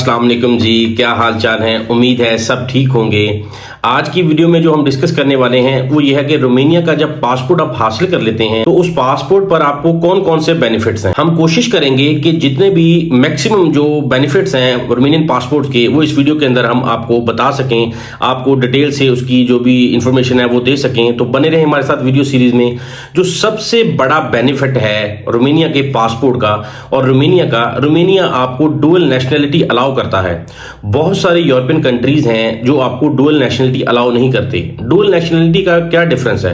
अस्सलाम वालेकुम जी, क्या हाल चाल है। उम्मीद है सब ठीक होंगे। आज की वीडियो में जो हम डिस्कस करने वाले हैं वो ये है कि रोमानिया का जब पासपोर्ट आप हासिल कर लेते हैं तो उस पासपोर्ट पर आपको कौन कौन से बेनिफिट्स हैं। हम कोशिश करेंगे कि जितने भी मैक्सिमम जो बेनिफिट्स हैं रोमानियन पासपोर्ट के वो इस वीडियो के अंदर हम आपको बता सकें, आपको डिटेल से उसकी जो भी इंफॉर्मेशन है वो दे सकें। तो बने रहे हमारे साथ वीडियो सीरीज में। जो सबसे बड़ा बेनिफिट है रोमानिया के पासपोर्ट का और रोमानिया आपको डुअल नेशनलिटी अलाउ करता है। बहुत सारे यूरोपियन कंट्रीज हैं जो आपको डुअल नेशनलिटी अलाउ नहीं करते। डुअल नेशनलिटी का क्या डिफरेंस है?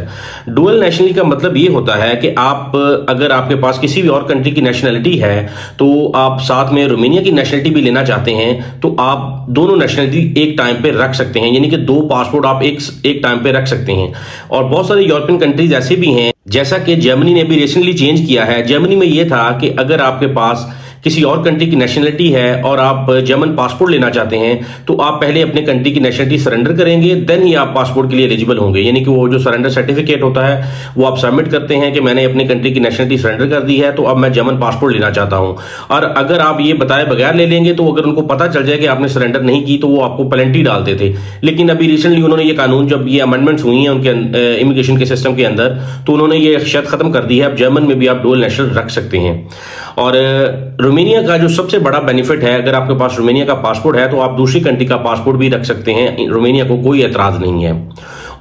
डुअल नेशनलिटी का मतलब ये होता है कि आप अगर आपके पास किसी भी और कंट्री की नेशनलिटी है तो आप साथ में रोमानिया की नेशनलिटी भी लेना चाहते हैं तो आप दोनों नेशनलिटी एक टाइम पे रख सकते हैं, यानी कि दो पासपोर्ट आप एक टाइम पे रख सकते हैं। और बहुत सारे यूरोपियन कंट्रीज ऐसे भी हैं, जैसा कि जर्मनी ने भी रिसेंटली चेंज किया है। जर्मनी में यह था कि अगर आपके पास किसी और कंट्री की नेशनलिटी है और आप जर्मन पासपोर्ट लेना चाहते हैं तो आप पहले अपने कंट्री की नेशनलिटी सरेंडर करेंगे, देन ही आप पासपोर्ट के लिए एलिजिबल होंगे। यानी कि वो जो सरेंडर सर्टिफिकेट होता है वो आप सबमिट करते हैं कि मैंने अपनी कंट्री की नेशनलिटी सरेंडर कर दी है तो अब मैं जर्मन पासपोर्ट लेना चाहता हूं। और अगर आप ये बताए बगैर ले लेंगे तो अगर उनको पता चल जाए कि आपने सरेंडर नहीं की तो वो आपको पेनल्टी डालते थे। लेकिन अभी रिसेंटली उन्होंने ये कानून, जब ये अमेंडमेंट्स हुई हैं उनके इमिग्रेशन के सिस्टम के अंदर, तो उन्होंने ये शर्त खत्म कर दी है। अब जर्मन में भी आप डुअल नेशनल रख सकते हैं। और रोमानिया का जो सबसे बड़ा बेनिफिट है, अगर आपके पास रोमानिया का पासपोर्ट है तो आप दूसरी कंट्री का पासपोर्ट भी रख सकते हैं, रोमानिया को कोई एतराज नहीं है।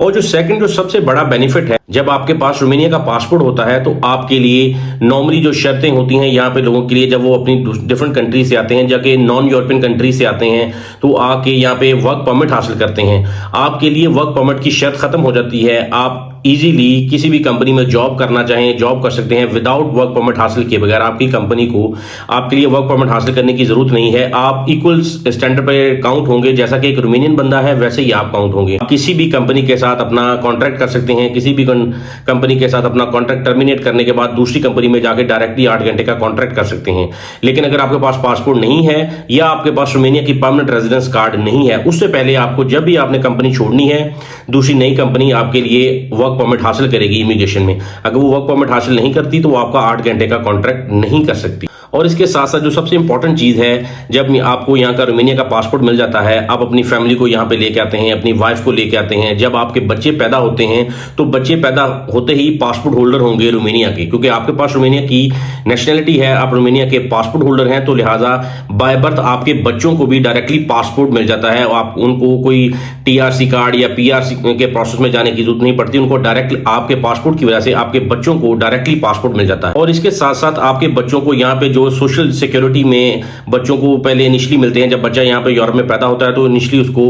और जो सेकंड जो सबसे बड़ा बेनिफिट है, जब आपके पास रोमानिया का पासपोर्ट होता है तो आपके लिए नॉर्मली जो शर्तें होती हैं यहाँ पे लोगों के लिए, जब वो अपनी डिफरेंट कंट्री से आते हैं, जाके नॉन यूरोपियन कंट्री से आते हैं तो आके यहाँ पे वर्क परमिट हासिल करते हैं, आपके लिए वर्क परमिट की शर्त खत्म हो जाती है। आप इजीली किसी भी कंपनी में जॉब करना चाहें जॉब कर सकते हैं विदाउट वर्क परमिट हासिल किए बगैर। आपकी कंपनी को आपके लिए वर्क परमिट हासिल करने की जरूरत नहीं है। आप इक्वल स्टैंडर्ड पे काउंट होंगे, जैसा कि एक रोमानियन बंदा है वैसे ही आप काउंट होंगे। आप किसी भी कंपनी के साथ अपना कॉन्ट्रैक्ट कर सकते हैं, किसी भी कंपनी के साथ अपना कॉन्ट्रैक्ट टर्मिनेट करने के बाद दूसरी कंपनी में जाकर डायरेक्टली 8 घंटे का कॉन्ट्रैक्ट कर सकते हैं। लेकिन अगर आपके पास पासपोर्ट नहीं है या आपके पास रोमानिया की परमानेंट रेजिडेंस कार्ड नहीं है, उससे पहले आपको जब भी आपने कंपनी छोड़नी है, दूसरी नई कंपनी आपके लिए वर्क परमिट हासिल करेगी इमिग्रेशन में। अगर वो वर्क परमिट हासिल नहीं करती तो वो आपका 8 घंटे का कॉन्ट्रैक्ट नहीं कर सकती। और इसके साथ साथ जो सबसे इंपॉर्टेंट चीज है, जब आपको यहाँ का रोमानिया का पासपोर्ट मिल जाता है, आप अपनी फैमिली को यहाँ पे लेके आते हैं, अपनी वाइफ को लेके आते हैं। जब आपके बच्चे पैदा होते हैं तो बच्चे पैदा होते ही पासपोर्ट होल्डर होंगे रोमानिया के, क्योंकि आपके पास रोमानिया की नेशनलिटी है, आप रोमानिया के पासपोर्ट होल्डर हैं, तो लिहाजा बाय बर्थ आपके बच्चों को भी डायरेक्टली पासपोर्ट मिल जाता है। और आप उनको कोई टीआरसी कार्ड या पीआरसी के प्रोसेस में जाने की जरूरत नहीं पड़ती, उनको डायरेक्टली आपके पासपोर्ट की वजह से आपके बच्चों को डायरेक्टली पासपोर्ट मिल जाता है। और इसके साथ साथ आपके बच्चों को यहाँ पे जो सोशल सिक्योरिटी में बच्चों को पहले इनिशियली मिलते हैं, जब बच्चा यहाँ पे यूरोप में पैदा होता है तो इनिशियली उसको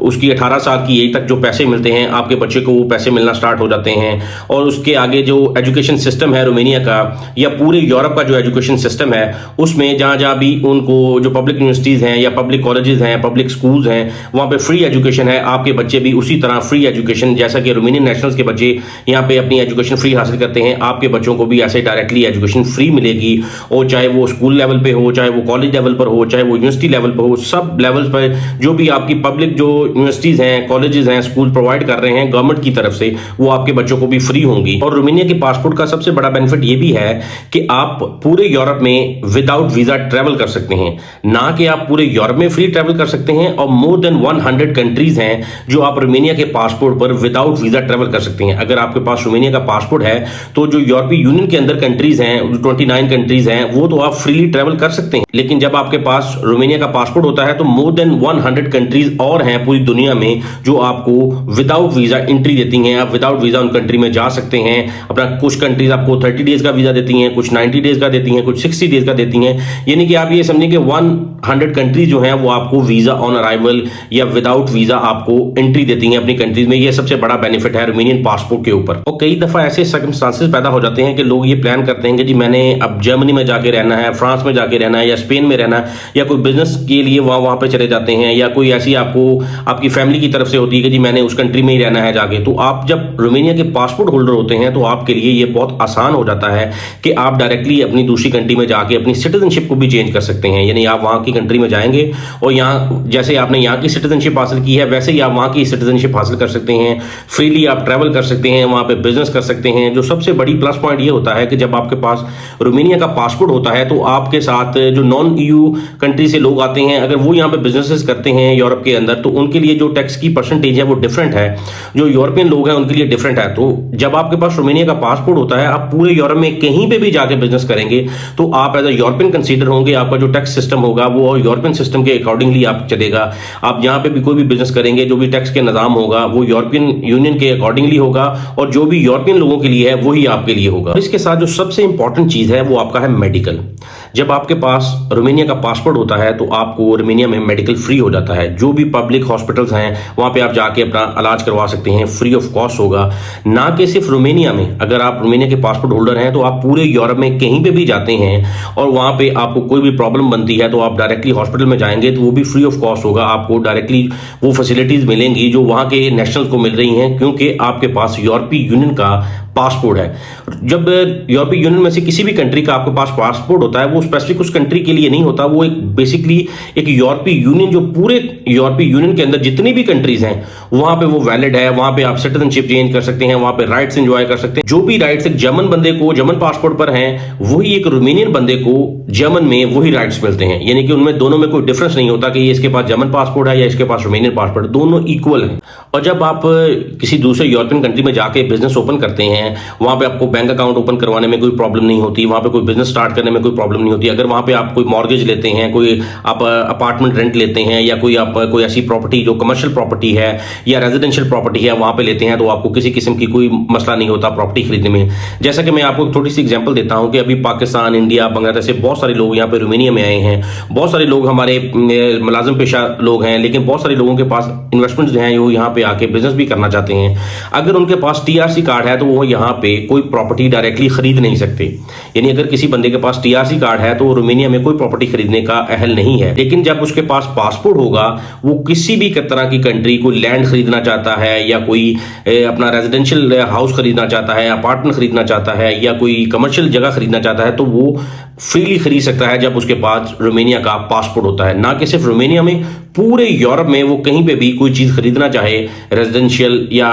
उसकी 18 साल की एज तक जो पैसे मिलते हैं आपके बच्चे को, वो पैसे मिलना स्टार्ट हो जाते हैं। और उसके आगे जो एजुकेशन सिस्टम है रोमानिया का या पूरे यूरोप का जो एजुकेशन सिस्टम है, उसमें जहां जहां भी उनको जो पब्लिक यूनिवर्सिटीज हैं या पब्लिक कॉलेजेस हैं, पब्लिक स्कूल्स हैं, वहां पे फ्री एजुकेशन है। आपके बच्चे भी उसी तरह फ्री एजुकेशन, जैसा कि रोमानियन नेशनल्स के बच्चे यहाँ पे अपनी एजुकेशन फ्री हासिल करते हैं, आपके बच्चों को भी ऐसे डायरेक्टली एजुकेशन फ्री मिलेगी। और चाहे वो स्कूल लेवल पे हो, चाहे वो कॉलेज लेवल पर हो, चाहे वो यूनिवर्सिटी लेवल पर हो, सब लेवल्स पर जो भी आपकी पब्लिक जो यूनिवर्सिटीज हैं, कॉलेजेस हैं, स्कूल प्रोवाइड कर रहे हैं गवर्नमेंट की तरफ से, वो आपके बच्चों को भी फ्री होंगी। और रोमानिया के पासपोर्ट का सबसे बड़ा बेनिफिट ये भी है कि आप पूरे यूरोप में विदाउट वीजा ट्रेवल कर सकते हैं। ना कि आप पूरे यूरोप में फ्री ट्रेवल कर सकते हैं, और मोर देन 100 कंट्रीज हैं जो आप रोमानिया के पासपोर्ट पर विदाउट वीजा ट्रेवल कर सकते हैं। अगर आपके पास रोमानिया का पासपोर्ट है तो जो यूरोपीय यूनियन के अंदर कंट्रीज हैं, 29 कंट्रीज हैं, वो तो आप फ्रीली ट्रेवल कर सकते हैं। लेकिन जब आपके पास रोमानिया का पासपोर्ट होता है तो मोर देन 100 कंट्रीज और हैं पूरी दुनिया में जो आपको विदाउट वीजा एंट्री देती हैं। आप विदाउट वीजा उन कंट्री में जा सकते हैं। अपना कुछ कंट्रीज आपको 30 डेज का वीजा देती हैं, कुछ 90 डेज का देती हैं, कुछ 60 डेज का देती हैं। यानी कि आप ये समझें कि 100 कंट्रीज जो हैं वो आपको वीजा ऑन अराइवल या विदाउट वीजा आपको एंट्री देती हैं अपनी कंट्रीज में। ये सबसे बड़ा बेनिफिट है रोमानियन पासपोर्ट के ऊपर। और कई दफा ऐसे सर्कमस्टांसेस पैदा हो जाते हैं कि लोग ये प्लान करते हैं कि जी मैंने अब जर्मनी में जाके रहना है, फ्रांस में जाके रहना है, या स्पेन में रहना, या कोई बिजनेस के लिए वहां पे चले जाते हैं, या कोई ऐसी आपको आपकी फैमिली की तरफ से होती है कि जी मैंने उस कंट्री में ही रहना है जाके। तो आप जब रोमानिया के पासपोर्ट होल्डर होते हैं तो आपके लिए ये बहुत आसान हो जाता है कि आप डायरेक्टली अपनी दूसरी कंट्री में जाके अपनी सिटीजनशिप को भी चेंज कर सकते हैं। यानी आप वहां की कंट्री में जाएंगे और यहाँ जैसे आपने यहाँ की सिटीजनशिप हासिल की है वैसे ही आप वहां की सिटीजनशिप हासिल कर सकते हैं। फ्रीली आप ट्रैवल कर सकते हैं, वहां पे बिजनेस कर सकते हैं। जो सबसे बड़ी प्लस पॉइंट ये होता है कि जब आपके पास रोमानिया का पासपोर्ट होता है तो आपके साथ जो नॉन ईयू कंट्री से लोग आते हैं, अगर वो यहाँ पे बिजनेसेस करते हैं यूरोप के अंदर, तो उनके लिए जो टैक्स की परसेंटेज है वो डिफरेंट है, जो यूरोपियन लोग हैं उनके लिए डिफरेंट है। तो जब आपके पास रोमानिया का पासपोर्ट होता है, आप पूरे यूरोप में कहीं पे भी जाके बिजनेस करेंगे तो आप एज अ यूरोपियन कंसीडर होंगे। आपका जो टैक्स सिस्टम होगा वो यूरोपियन सिस्टम के अकॉर्डिंगली आप चलेगा। आप जहां पे भी कोई भी बिजनेस करेंगे, जो भी टैक्स के निजाम होगा वो यूरोपियन यूनियन के अकॉर्डिंगली होगा, और जो भी यूरोपियन लोगों के लिए है वही आपके लिए होगा। इसके साथ जो सबसे इंपॉर्टेंट चीज है वो आपका है मेडिकल। जब आपके पास रोमानिया का पासपोर्ट होता है तो आपको रोमानिया में मेडिकल फ्री हो जाता है। जो भी पब्लिक हॉस्पिटल्स हैं वहां पे आप जाके अपना इलाज करवा सकते हैं, फ्री ऑफ कॉस्ट होगा। ना कि सिर्फ रोमानिया में, अगर आप रोमानिया के पासपोर्ट होल्डर हैं तो आप पूरे यूरोप में कहीं पे भी जाते हैं और वहां पे आपको कोई भी प्रॉब्लम बनती है तो आप डायरेक्टली हॉस्पिटल में जाएंगे तो वो भी फ्री ऑफ कॉस्ट होगा। आपको डायरेक्टली वो फैसिलिटीज मिलेंगी जो वहां के नेशनल्स को मिल रही हैं, क्योंकि आपके पास यूरोपीय यूनियन का पासपोर्ट है। जब यूरोपीय यूनियन में से किसी भी कंट्री का आपके पास पासपोर्ट होता है, वो स्पेसिफिक उस कंट्री के लिए नहीं होता, वो एक बेसिकली एक यूरोपीय यूनियन, जो पूरे यूरोपीय यूनियन के अंदर जितनी भी कंट्रीज हैं वहां पे वो वैलिड है। वहां पे आप सिटीजनशिप चेंज कर सकते हैं, वहां पे राइट्स एंजॉय कर सकते हैं। जो भी राइट्स एक जर्मन बंदे को जर्मन पासपोर्ट पर हैं, वही एक रोमानियन बंदे को जर्मन में वही राइट्स मिलते हैं। यानी कि उनमें दोनों में कोई डिफरेंस नहीं होता कि ये इसके पास जर्मन पासपोर्ट है या इसके पास रोमानियन पासपोर्ट है, दोनों इक्वल है। और जब आप किसी दूसरे यूरोपियन कंट्री में जाके बिजनेस ओपन करते हैं, वहां पे आपको बैंक अकाउंट ओपन करवाने में कोई प्रॉब्लम नहीं होती, वहां पे कोई बिजनेस स्टार्ट करने में कोई प्रॉब्लम नहीं होती। अगर वहां पे आप कोई मॉर्गेज लेते हैं, कोई आप अपार्टमेंट रेंट लेते हैं, या कोई आप कोई ऐसी प्रॉपर्टी जो कमर्शियल प्रॉपर्टी है या रेजिडेंशियल प्रॉपर्टी है वहां पे लेते हैं, तो आपको किसी किस्म की कोई मसला नहीं होता प्रॉपर्टी खरीदने में। जैसा कि मैं आपको थोड़ी सी एग्जांपल देता हूं कि अभी पाकिस्तान, इंडिया, बांग्लादेश से बहुत सारे लोग यहाँ पे रोमानिया में आए हैं। बहुत सारे लोग हमारे मुलाजिम पेशा लोग हैं, लेकिन बहुत सारे लोगों के पास इन्वेस्टमेंट जो है वो यहाँ पे आके बिजनेस भी करना चाहते हैं। अगर उनके पास टीआरसी कार्ड है तो वो यहाँ पे कोई प्रॉपर्टी डायरेक्टली खरीद नहीं सकते। यानी अगर किसी बंदे के पास टीआरसी कार्ड है तो रोमानिया में कोई प्रॉपर्टी खरीदने का अहल नहीं है। लेकिन जब उसके पास पासपोर्ट होगा, वो किसी भी तरह की कंट्री, कोई लैंड खरीदना चाहता है या कोई अपना रेजिडेंशियल हाउस खरीदना चाहता है, अपार्टमेंट खरीदना चाहता है या कोई कमर्शियल जगह खरीदना चाहता है, तो वो फ्रीली खरीद सकता है जब उसके पास रोमानिया का पासपोर्ट होता है। ना कि सिर्फ रोमानिया में, पूरे यूरोप में वो कहीं पे भी कोई चीज खरीदना चाहे, रेजिडेंशियल या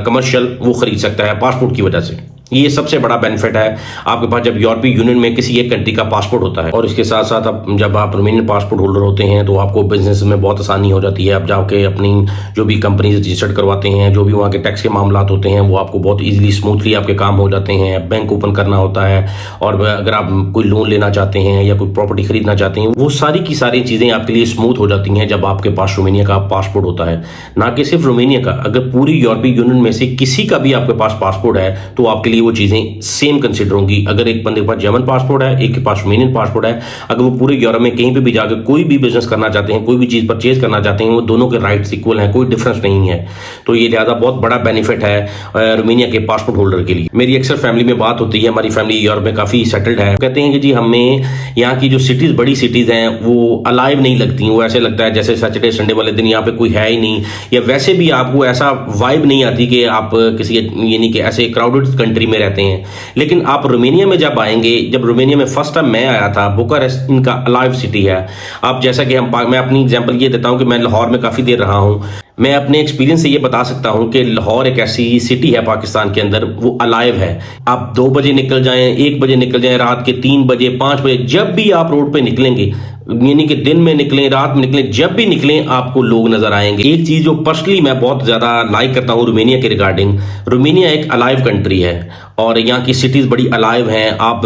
कमर्शियल, वो खरीद सकता है पासपोर्ट की वजह से। ये सबसे बड़ा बेनिफिट है आपके पास जब यूरोपीय यूनियन में किसी एक कंट्री का पासपोर्ट होता है। और इसके साथ साथ अब जब आप रोमानियन पासपोर्ट होल्डर होते हैं तो आपको बिजनेस में बहुत आसानी हो जाती है। आप जाके अपनी जो भी कंपनीज रजिस्टर्ड करवाते हैं, जो भी वहाँ के टैक्स के मामला होते हैं, वो आपको बहुत ईजिली स्मूथली आपके काम हो जाते हैं। बैंक ओपन करना होता है, और अगर आप कोई लोन लेना चाहते हैं या कोई प्रॉपर्टी खरीदना चाहते हैं, वो सारी की सारी चीज़ें आपके लिए स्मूथ हो जाती हैं जब आपके पास रोमानिया का पासपोर्ट होता है। ना कि सिर्फ रोमानिया का, अगर पूरी यूरोपीय यूनियन में से किसी का भी आपके पास पासपोर्ट है तो आपके लिए वो चीज़ें सेम कंसीडर होंगी। अगर एक बंदे के पास जर्मन पासपोर्ट है, एक के पास रोमानियन पासपोर्ट है, अगर वो पूरे यूरोप में कहीं पे भी जाकर कोई भी बिजनेस करना चाहते हैं, कोई भी चीज परचेज करना चाहते हैं, वो दोनों के राइट्स इक्वल हैं, कोई डिफरेंस नहीं है। तो ये लिहाजा बहुत बड़ा बेनिफिट है रोमानिया के पासपोर्ट होल्डर के लिए। मेरी अक्सर फैमिली में बात होती है, हमारी फैमिली यूरोप में काफी सेटल्ड है, कहते हैं कि जी हमें यहाँ की जो सिटीज, बड़ी सिटीज हैं, वो अलाइव नहीं लगती। वो ऐसे लगता है जैसे सैटरडे संडे वाले दिन यहाँ पे कोई है ही नहीं, या वैसे भी आपको ऐसा वाइब नहीं आती कि आप किसी यानी कि ऐसे क्राउडेड कंट्री में रहते हैं। लेकिन आप रोमानिया में जब आएंगे, जब रोमानिया में फर्स्ट टाइम मैं आया था, बुकारेस्ट इनका अलाइव सिटी है। आप जैसा कि मैं अपनी एग्जांपल ये देता हूं कि मैं लाहौर में काफ़ी देर रहा हूं, मैं अपने एक्सपीरियंस से ये बता सकता हूं कि लाहौर एक ऐसी सिटी है पाकिस्तान के अंदर, वो अलाइव है। आप 2 बजे निकल जाएं, 1 बजे निकल जाएं, रात के 3 बजे, 5 बजे, जब भी आप रोड पे निकलेंगे, यानी कि दिन में निकलें, रात में निकलें, जब भी निकलें आपको लोग नजर आएंगे। एक चीज जो पर्सनली मैं बहुत ज्यादा लाइक करता हूं रोमानिया के रिगार्डिंग, रोमानिया एक अलाइव कंट्री है और यहाँ की सिटीज बड़ी अलाइव हैं। आप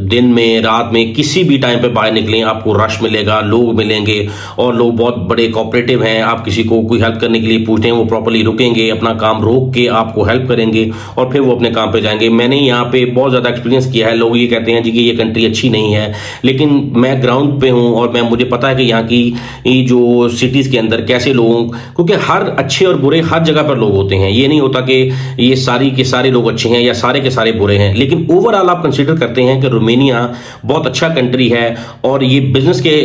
दिन में, रात में, किसी भी टाइम पे बाहर निकलें आपको रश मिलेगा, लोग मिलेंगे, और लोग बहुत बड़े कोऑपरेटिव हैं। आप किसी को कोई हेल्प करने के लिए पूछते हैं, वो प्रॉपर्ली रुकेंगे, अपना काम रोक के आपको हेल्प करेंगे और फिर वो अपने काम पे जाएंगे। मैंने यहाँ पे बहुत ज्यादा एक्सपीरियंस किया है। लोग ये कहते हैं जी कि ये कंट्री अच्छी नहीं है, लेकिन मैं ग्राउंड पे हूँ और मुझे पता है कि यहाँ की जो सिटीज के अंदर कैसे लोग, क्योंकि हर अच्छे और बुरे हर जगह पर लोग होते हैं। ये नहीं होता कि ये सारी के सारे लोग अच्छे हैं या सारे के सारे बुरे हैं, लेकिन ओवरऑल आप कंसीडर करते हैं कि रोमानिया बहुत अच्छा कंट्री है और ये बिजनेस के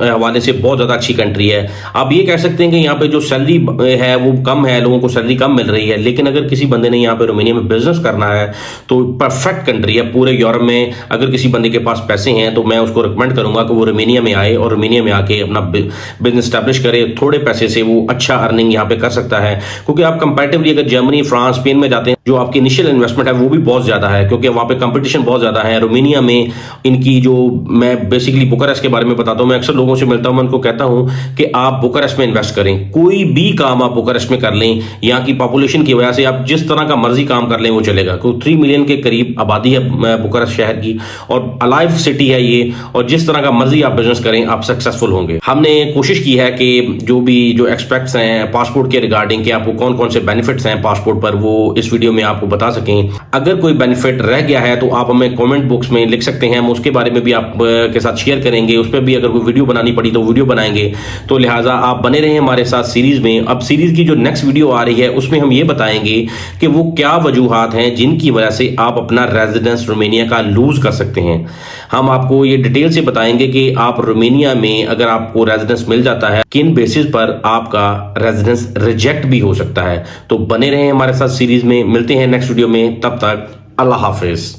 हवाले से बहुत ज्यादा अच्छी कंट्री है। आप ये कह सकते हैं कि यहाँ पे जो सैलरी है वो कम है, लोगों को सैलरी कम मिल रही है, लेकिन अगर किसी बंदे ने यहाँ पे रोमानिया में बिजनेस करना है तो परफेक्ट कंट्री है। पूरे यूरोप में अगर किसी बंदे के पास पैसे हैं तो मैं उसको रिकमेंड करूंगा कि वो रोमानिया में आए और रोमानिया में आके अपना बिजनेस स्टैब्लिश करे। थोड़े पैसे से वो अच्छा अर्निंग यहाँ पे कर सकता है, क्योंकि आप कंपैरेटिवली अगर जर्मनी, फ्रांस, स्पेन में जाते हैं जो आपकी इनिशियल इन्वेस्टमेंट है वो भी बहुत ज़्यादा है, क्योंकि वहाँ पे कंपटीशन बहुत ज़्यादा है। रोमानिया में इनकी जो, मैं बेसिकली बुकारेस्ट के बारे में बताता हूँ, मैं अक्सर लोगों से मिलता हूँ, मैं उनको कहता हूँ कि आप बुकारेस्ट में इन्वेस्ट करें, कोई भी काम आप बुकारेस्ट में कर लें। यहाँ की पॉपुलेशन की वजह से आप जिस तरह का मर्जी काम कर लें वो चलेगा, क्योंकि 3 मिलियन के करीब आबादी है बुकारेस्ट शहर की, और अलाइव सिटी है ये, और जिस तरह का मर्जी आप बिजनेस करें आप सक्सेसफुल होंगे। हमने कोशिश की है कि जो एक्सपेक्ट्स हैं पासपोर्ट के रिगार्डिंग, कि आपको कौन कौन से बेनिफिट्स हैं पासपोर्ट पर, वो इस वीडियो में आपको बता सकें। अगर कोई बेनिफिट रह गया है तो आप हमें कमेंट बॉक्स में लिख सकते हैं, हम उसके बारे में भी आप के साथ शेयर करेंगे। उस पर भी अगर कोई वीडियो बनानी पड़ी तो वीडियो बनाएंगे। तो लिहाजा आप बने रहें हमारे साथ सीरीज में। अब सीरीज की जो नेक्स्ट वीडियो आ रही है उसमें हम ये बताएंगे कि वो क्या वजूहात हैं जिनकी वजह से आप अपना रेजिडेंस रोमानिया का लूज कर सकते हैं। हम आपको ये डिटेल से बताएंगे कि आप रोमानिया में अगर आपको रेजिडेंस मिल जाता है, किन बेसिस पर आपका रेजिडेंस रिजेक्ट भी हो सकता है। तो बने रहें हमारे साथ सीरीज में। मिलते हैं नेक्स्ट वीडियो में, तब तक अल्लाह हाफिज।